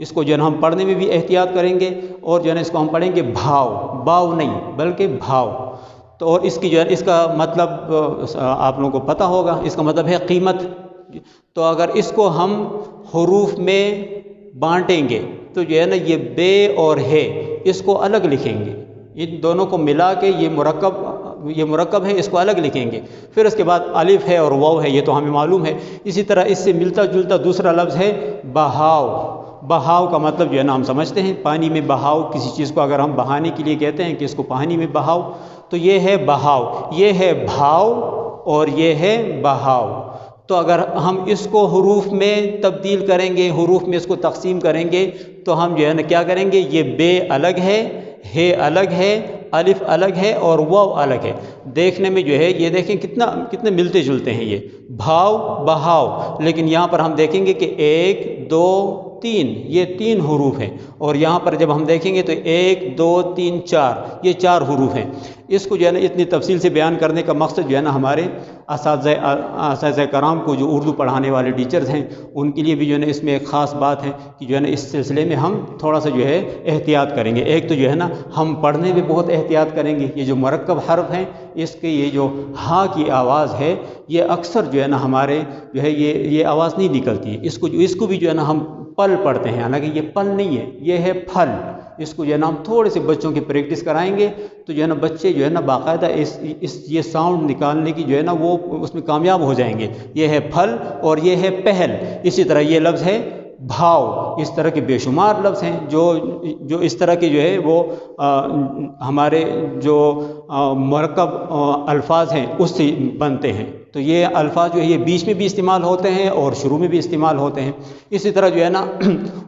اس کو جو ہے نا ہم پڑھنے میں بھی احتیاط کریں گے، اور جو ہے نا اس کو ہم پڑھیں گے بھاؤ، باؤ نہیں بلکہ بھاؤ۔ تو اور اس کی جو ہے اس کا مطلب آپ لوگوں کو پتہ ہوگا، اس کا مطلب ہے قیمت۔ تو اگر اس کو ہم حروف میں بانٹیں گے تو جو ہے نا یہ بے اور ہے اس کو الگ لکھیں گے، ان دونوں کو ملا کے یہ مرکب ہے، اس کو الگ لکھیں گے۔ پھر اس کے بعد الف ہے اور واو ہے، یہ تو ہمیں معلوم ہے۔ اسی طرح اس سے ملتا جلتا دوسرا لفظ ہے بہاؤ۔ بہاؤ کا مطلب جو ہے نا ہم سمجھتے ہیں پانی میں بہاؤ، کسی چیز کو اگر ہم بہانے کے لیے کہتے ہیں کہ اس کو پانی میں بہاؤ، تو یہ ہے بہاؤ، یہ ہے بھاؤ اور یہ ہے بہاؤ۔ تو اگر ہم اس کو حروف میں تبدیل کریں گے، حروف میں اس کو تقسیم کریں گے، تو ہم جو ہے نا کیا کریں گے، یہ بے الگ ہے، ہے الگ ہے، الف الگ ہے اور واو الگ ہے۔ دیکھنے میں جو ہے یہ دیکھیں کتنے ملتے جلتے ہیں یہ بھاؤ بہاؤ، لیکن یہاں پر ہم دیکھیں گے کہ 1 2 3 یہ 3 حروف ہیں، اور یہاں پر جب ہم دیکھیں گے تو 1 2 3 4 یہ 4 حروف ہیں۔ اس کو جو ہے نا اتنی تفصیل سے بیان کرنے کا مقصد جو ہے نا ہمارے اساتذہ کرام کو، جو اردو پڑھانے والے ٹیچرز ہیں، ان کے لیے بھی جو ہے نا اس میں ایک خاص بات ہے کہ جو ہے نا اس سلسلے میں ہم تھوڑا سا جو ہے احتیاط کریں گے۔ ایک تو جو ہے نا ہم پڑھنے میں بہت احتیاط کریں گے، یہ جو مرکب حرف ہیں اس کے یہ جو ہا کی آواز ہے یہ اکثر جو ہے نا ہمارے جو ہے یہ آواز نہیں نکلتی ہے، اس کو بھی جو ہے نا ہم پل پڑھتے ہیں، حالانکہ یہ پل نہیں ہے، یہ ہے پھل۔ اس کو جو ہے نا ہم تھوڑے سے بچوں کی پریکٹس کرائیں گے تو جو ہے نا بچے جو ہے نا باقاعدہ یہ ساؤنڈ نکالنے کی جو ہے نا وہ اس میں کامیاب ہو جائیں گے۔ یہ ہے پھل اور یہ ہے پہل۔ اسی طرح یہ لفظ ہے بھاؤ۔ اس طرح کے بے شمار لفظ ہیں جو اس طرح کے جو ہے وہ ہمارے جو مرکب الفاظ ہیں اس سے بنتے ہیں۔ تو یہ الفاظ جو ہے یہ بیچ میں بھی استعمال ہوتے ہیں اور شروع میں بھی استعمال ہوتے ہیں۔ اسی طرح جو ہے نا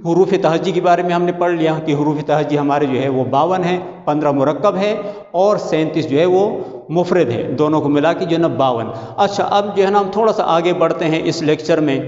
حروف تہجی کے بارے میں ہم نے پڑھ لیا کہ حروف تہجی ہمارے جو ہے وہ 52 ہیں، 15 مرکب ہے اور 37 جو ہے وہ مفرد ہے، دونوں کو ملا کے جو ہے نا 52۔ اچھا، اب جو ہے نا ہم تھوڑا سا آگے بڑھتے ہیں اس لیکچر میں،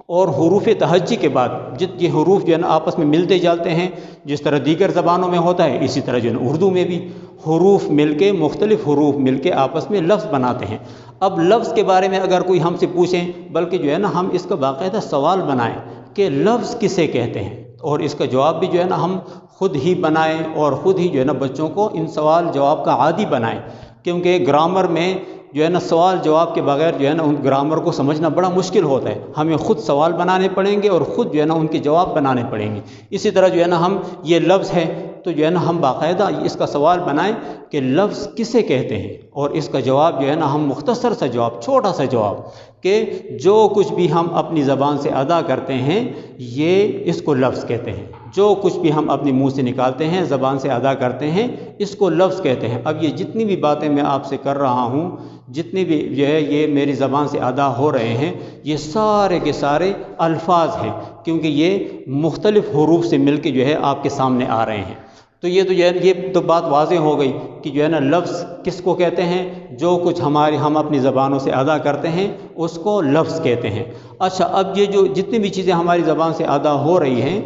اور حروف تہجی کے بعد یہ حروف جو ہے نا آپس میں ملتے جاتے ہیں، جس طرح دیگر زبانوں میں ہوتا ہے اسی طرح جو ہے نا اردو میں بھی حروف مل کے، مختلف حروف مل کے آپس میں لفظ بناتے ہیں۔ اب لفظ کے بارے میں اگر کوئی ہم سے پوچھیں، بلکہ جو ہے نا ہم اس کا باقاعدہ سوال بنائیں کہ لفظ کسے کہتے ہیں، اور اس کا جواب بھی جو ہے نا ہم خود ہی بنائیں اور خود ہی جو ہے نا بچوں کو ان سوال جواب کا عادی بنائیں، کیونکہ گرامر میں جو ہے نا سوال جواب کے بغیر جو ہے نا ان گرامر کو سمجھنا بڑا مشکل ہوتا ہے۔ ہمیں خود سوال بنانے پڑیں گے اور خود جو ہے نا ان کے جواب بنانے پڑیں گے۔ اسی طرح جو ہے نا ہم یہ لفظ ہے تو جو ہے نا ہم باقاعدہ اس کا سوال بنائیں کہ لفظ کسے کہتے ہیں، اور اس کا جواب جو ہے نا ہم مختصر سا جواب، چھوٹا سا جواب کہ جو کچھ بھی ہم اپنی زبان سے ادا کرتے ہیں یہ اس کو لفظ کہتے ہیں۔ جو کچھ بھی ہم اپنے منہ سے نکالتے ہیں، زبان سے ادا کرتے ہیں، اس کو لفظ کہتے ہیں۔ اب یہ جتنی بھی باتیں میں آپ سے کر رہا ہوں، جتنی بھی جو ہے یہ میری زبان سے ادا ہو رہے ہیں، یہ سارے کے سارے الفاظ ہیں، کیونکہ یہ مختلف حروف سے مل کے جو ہے آپ کے سامنے آ رہے ہیں۔ تو یہ تو جو ہے یہ تو بات واضح ہو گئی کہ جو ہے نا لفظ کس کو کہتے ہیں، جو کچھ ہم اپنی زبانوں سے ادا کرتے ہیں اس کو لفظ کہتے ہیں۔ اچھا، اب یہ جو جتنی بھی چیزیں ہماری زبان سے ادا ہو رہی ہیں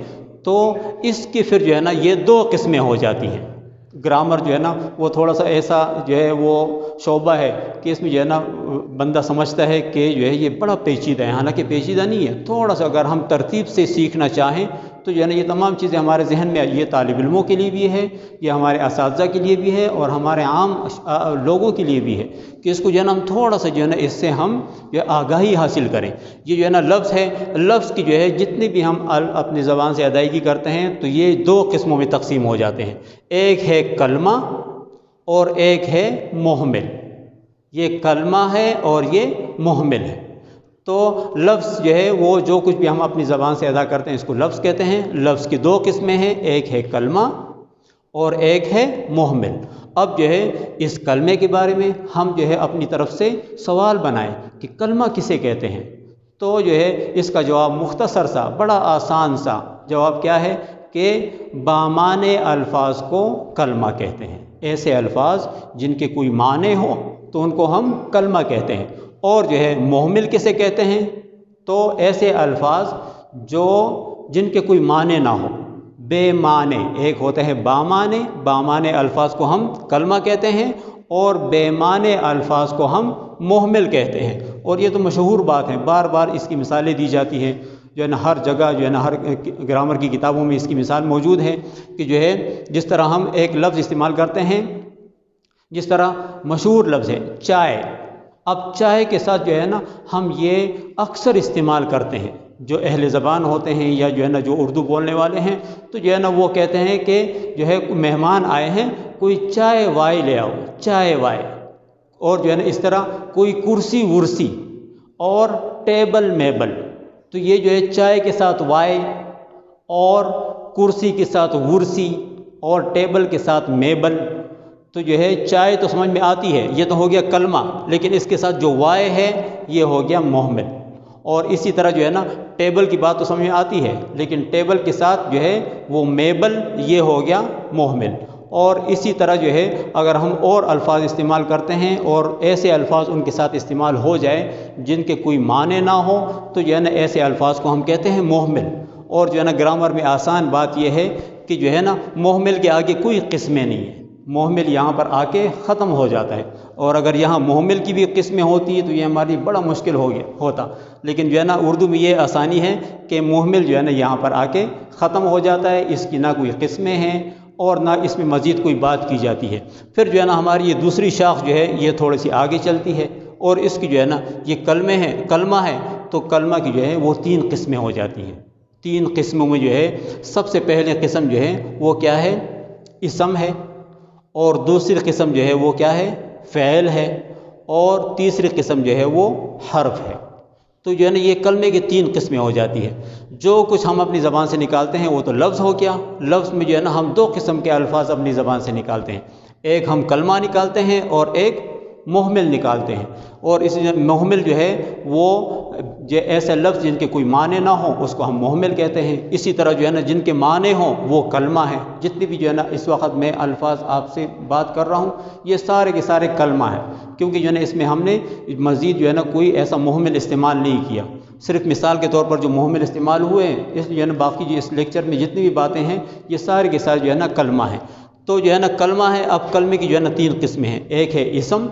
تو اس کی پھر جو ہے نا یہ 2 قسمیں ہو جاتی ہیں۔ گرامر جو ہے نا وہ تھوڑا سا ایسا جو ہے وہ شعبہ ہے کہ اس میں جو ہے نا بندہ سمجھتا ہے کہ جو ہے یہ بڑا پیچیدہ ہے، حالانکہ پیچیدہ نہیں ہے۔ تھوڑا سا اگر ہم ترتیب سے سیکھنا چاہیں تو جو ہے نا یہ تمام چیزیں ہمارے ذہن میں، یہ طالب علموں کے لیے بھی ہے، یہ ہمارے اساتذہ کے لیے بھی ہے اور ہمارے عام لوگوں کے لیے بھی ہے کہ اس کو جو ہے نا ہم تھوڑا سا جو ہے نا اس سے ہم یہ آگاہی حاصل کریں۔ یہ جو ہے نا لفظ ہے، لفظ کی جو ہے جتنی بھی ہم اپنی زبان سے ادائیگی کرتے ہیں تو یہ 2 قسموں میں تقسیم ہو جاتے ہیں۔ ایک ہے کلمہ اور ایک ہے محمل۔ یہ کلمہ ہے اور یہ محمل ہے۔ تو لفظ جو ہے وہ جو کچھ بھی ہم اپنی زبان سے ادا کرتے ہیں اس کو لفظ کہتے ہیں۔ لفظ کی 2 قسمیں ہیں، ایک ہے کلمہ اور ایک ہے محمل۔ اب جو ہے اس کلمے کے بارے میں ہم جو ہے اپنی طرف سے سوال بنائیں کہ کلمہ کسے کہتے ہیں، تو جو ہے اس کا جواب مختصر سا، بڑا آسان سا جواب کیا ہے کہ بامعنی الفاظ کو کلمہ کہتے ہیں۔ ایسے الفاظ جن کے کوئی معنی ہو تو ان کو ہم کلمہ کہتے ہیں۔ اور جو ہے محمل کسے کہتے ہیں، تو ایسے الفاظ جن کے کوئی معنی نہ ہو، بے معنی۔ ایک ہوتے ہیں بامعنی الفاظ کو ہم کلمہ کہتے ہیں اور بے معنی الفاظ کو ہم محمل کہتے ہیں۔ اور یہ تو مشہور بات ہے، بار بار اس کی مثالیں دی جاتی ہیں۔ جو ہے نا ہر جگہ جو ہے نا ہر گرامر کی کتابوں میں اس کی مثال موجود ہے کہ جو ہے جس طرح ہم ایک لفظ استعمال کرتے ہیں، جس طرح مشہور لفظ ہے چائے، اب چائے کے ساتھ جو ہے نا ہم یہ اکثر استعمال کرتے ہیں، جو اہل زبان ہوتے ہیں یا جو ہے نا جو اردو بولنے والے ہیں، تو جو ہے نا وہ کہتے ہیں کہ جو ہے مہمان آئے ہیں، کوئی چائے وائے لے آؤ، چائے وائے، اور جو ہے نا اس طرح کوئی کرسی ورسی اور ٹیبل میبل، تو یہ جو ہے چائے کے ساتھ وائے اور کرسی کے ساتھ ورسی اور ٹیبل کے ساتھ میبل، تو جو ہے چائے تو سمجھ میں آتی ہے، یہ تو ہو گیا کلمہ، لیکن اس کے ساتھ جو وائے ہے یہ ہو گیا محمل، اور اسی طرح جو ہے نا ٹیبل کی بات تو سمجھ میں آتی ہے، لیکن ٹیبل کے ساتھ جو ہے وہ میبل، یہ ہو گیا محمل، اور اسی طرح جو ہے اگر ہم اور الفاظ استعمال کرتے ہیں اور ایسے الفاظ ان کے ساتھ استعمال ہو جائے جن کے کوئی معنی نہ ہو، تو جو ہے نا ایسے الفاظ کو ہم کہتے ہیں محمل، اور جو ہے نا گرامر میں آسان بات یہ ہے کہ جو ہے نا محمل کے آگے کوئی قسمیں نہیں ہیں، محمل یہاں پر آ کے ختم ہو جاتا ہے، اور اگر یہاں محمل کی بھی قسمیں ہوتی تو یہ ہمارے لیے بڑا مشکل ہوتا، لیکن جو ہے نا اردو میں یہ آسانی ہے کہ محمل جو ہے نا یہاں پر آ کے ختم ہو جاتا ہے، اس کی نہ کوئی قسمیں ہیں اور نہ اس میں مزید کوئی بات کی جاتی ہے۔ پھر جو ہے نا ہماری یہ دوسری شاخ جو ہے یہ تھوڑی سی آگے چلتی ہے، اور اس کی جو ہے نا یہ کلمہ ہے، تو کلمہ کی جو ہے وہ 3 قسمیں ہو جاتی ہیں۔ 3 قسموں میں جو ہے سب سے پہلے قسم جو ہے وہ کیا ہے؟ اسم ہے، اور دوسری قسم جو ہے وہ کیا ہے؟ فعل ہے، اور تیسری قسم جو ہے وہ حرف ہے۔ تو جو ہے نا یہ کلمے کی 3 قسمیں ہو جاتی ہے۔ جو کچھ ہم اپنی زبان سے نکالتے ہیں وہ تو لفظ ہو گیا، لفظ میں جو ہے نا ہم 2 قسم کے الفاظ اپنی زبان سے نکالتے ہیں، ایک ہم کلمہ نکالتے ہیں اور ایک محمل نکالتے ہیں، اور اس محمل جو ہے وہ جو ایسے لفظ جن کے کوئی معنی نہ ہو اس کو ہم محمل کہتے ہیں، اسی طرح جو ہے نا جن کے معنی ہوں وہ کلمہ ہے۔ جتنی بھی جو ہے نا اس وقت میں الفاظ آپ سے بات کر رہا ہوں یہ سارے کے سارے کلمہ ہیں، کیونکہ جو ہے نا اس میں ہم نے مزید جو ہے نا کوئی ایسا محمل استعمال نہیں کیا، صرف مثال کے طور پر جو محمل استعمال ہوئے ہیں، اس جو ہے نا باقی جو اس لیکچر میں جتنی بھی باتیں ہیں یہ سارے کے سارے جو ہے نا کلمہ ہیں۔ تو جو ہے نا کلمہ ہے، اب کلمے کی جو ہے نا 3 قسمیں ہیں، ایک ہے اسم،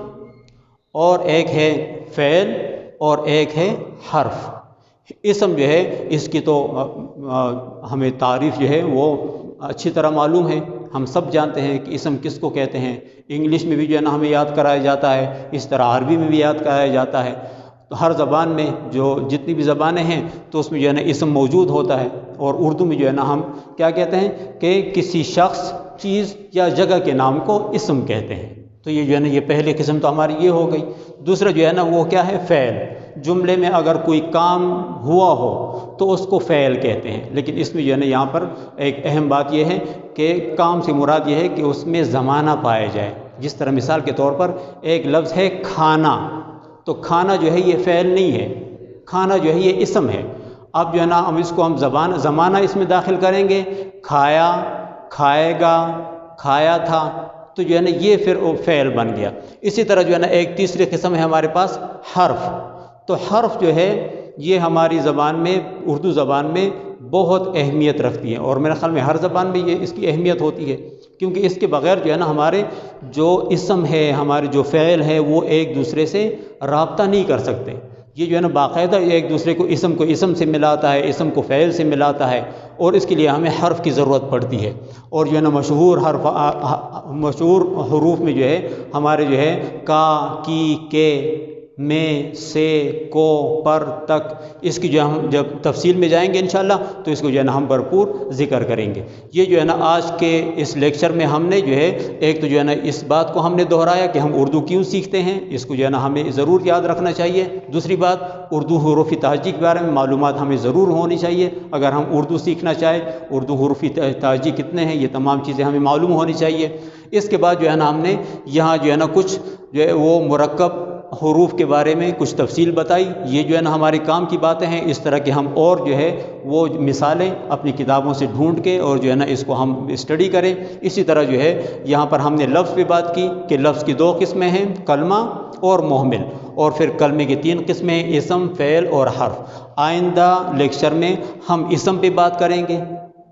اور ایک ہے فعل، اور ایک ہے حرف۔ اسم جو ہے اس کی تو ہمیں تعریف جو ہے وہ اچھی طرح معلوم ہے، ہم سب جانتے ہیں کہ اسم کس کو کہتے ہیں، انگلش میں بھی جو ہے نا ہمیں یاد کرایا جاتا ہے، اس طرح عربی میں بھی یاد کرایا جاتا ہے، تو ہر زبان میں جو جتنی بھی زبانیں ہیں تو اس میں جو ہے نا اسم موجود ہوتا ہے، اور اردو میں جو ہے نا ہم کیا کہتے ہیں کہ کسی شخص، چیز یا جگہ کے نام کو اسم کہتے ہیں۔ تو یہ جو ہے نا یہ پہلی قسم تو ہماری یہ ہو گئی۔ دوسرا جو ہے نا وہ کیا ہے؟ فعل۔ جملے میں اگر کوئی کام ہوا ہو تو اس کو فعل کہتے ہیں، لیکن اس میں جو ہے نا یہاں پر ایک اہم بات یہ ہے کہ کام سے مراد یہ ہے کہ اس میں زمانہ پایا جائے، جس طرح مثال کے طور پر ایک لفظ ہے کھانا، تو کھانا جو ہے یہ فعل نہیں ہے، کھانا جو ہے یہ اسم ہے۔ اب جو ہے نا ہم اس کو زمانہ اس میں داخل کریں گے، کھایا، کھائے گا، کھایا تھا، تو جو ہے نا یہ پھر فعل بن گیا۔ اسی طرح جو ہے نا ایک تیسری قسم ہے ہمارے پاس حرف، تو حرف جو ہے یہ ہماری زبان میں، اردو زبان میں بہت اہمیت رکھتی ہے، اور میرے خیال میں ہر زبان میں یہ اس کی اہمیت ہوتی ہے، کیونکہ اس کے بغیر جو ہے نا ہمارے جو اسم ہے، ہمارے جو فعل ہے وہ ایک دوسرے سے رابطہ نہیں کر سکتے۔ یہ جو ہے نا باقاعدہ ایک دوسرے کو اسم سے ملاتا ہے، اسم کو فعل سے ملاتا ہے، اور اس کے لیے ہمیں حرف کی ضرورت پڑتی ہے، اور جو ہے نا مشہور حروف میں جو ہے ہمارے جو ہے کا، کی، کے، میں، سے، کو، پر، تک، اس کی جو ہم جب تفصیل میں جائیں گے انشاءاللہ تو اس کو جو ہے نا ہم بھرپور ذکر کریں گے۔ یہ جو ہے نا آج کے اس لیکچر میں ہم نے جو ہے ایک تو جو ہے نا اس بات کو ہم نے دہرایا کہ ہم اردو کیوں سیکھتے ہیں، اس کو جو ہے نا ہمیں ضرور یاد رکھنا چاہیے۔ دوسری بات، اردو حروف تہجی کے بارے میں معلومات ہمیں ضرور ہونی چاہیے، اگر ہم اردو سیکھنا چاہیں، اردو حروف تہجی کتنے ہیں یہ تمام چیزیں ہمیں معلوم ہونی چاہیے۔ اس کے بعد جو ہے نا ہم نے یہاں جو ہے نا کچھ جو ہے وہ مرکب حروف کے بارے میں کچھ تفصیل بتائی، یہ جو ہے نا ہمارے کام کی باتیں ہیں، اس طرح کے ہم اور جو ہے وہ مثالیں اپنی کتابوں سے ڈھونڈ کے اور جو ہے نا اس کو ہم اسٹڈی کریں۔ اسی طرح جو ہے یہاں پر ہم نے لفظ پہ بات کی کہ لفظ کی 2 قسمیں ہیں، کلمہ اور محمل، اور پھر کلمے کی 3 قسمیں ہیں، اسم، فعل اور حرف۔ آئندہ لیکچر میں ہم اسم پہ بات کریں گے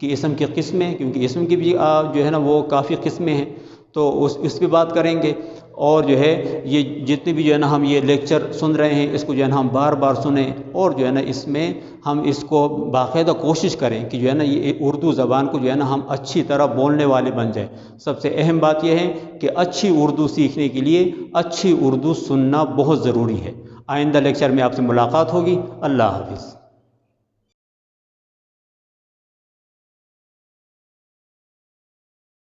کہ اسم کی قسمیں، کیونکہ اسم کی بھی جو ہے نا وہ کافی قسمیں ہیں، تو اس پہ بات کریں گے، اور جو ہے یہ جتنے بھی جو ہے نا ہم یہ لیکچر سن رہے ہیں اس کو جو ہے نا ہم بار بار سنیں، اور جو ہے نا اس میں ہم اس کو باقاعدہ کوشش کریں کہ جو ہے نا یہ اردو زبان کو جو ہے نا ہم اچھی طرح بولنے والے بن جائیں۔ سب سے اہم بات یہ ہے کہ اچھی اردو سیکھنے کے لیے اچھی اردو سننا بہت ضروری ہے۔ آئندہ لیکچر میں آپ سے ملاقات ہوگی۔ اللہ حافظ۔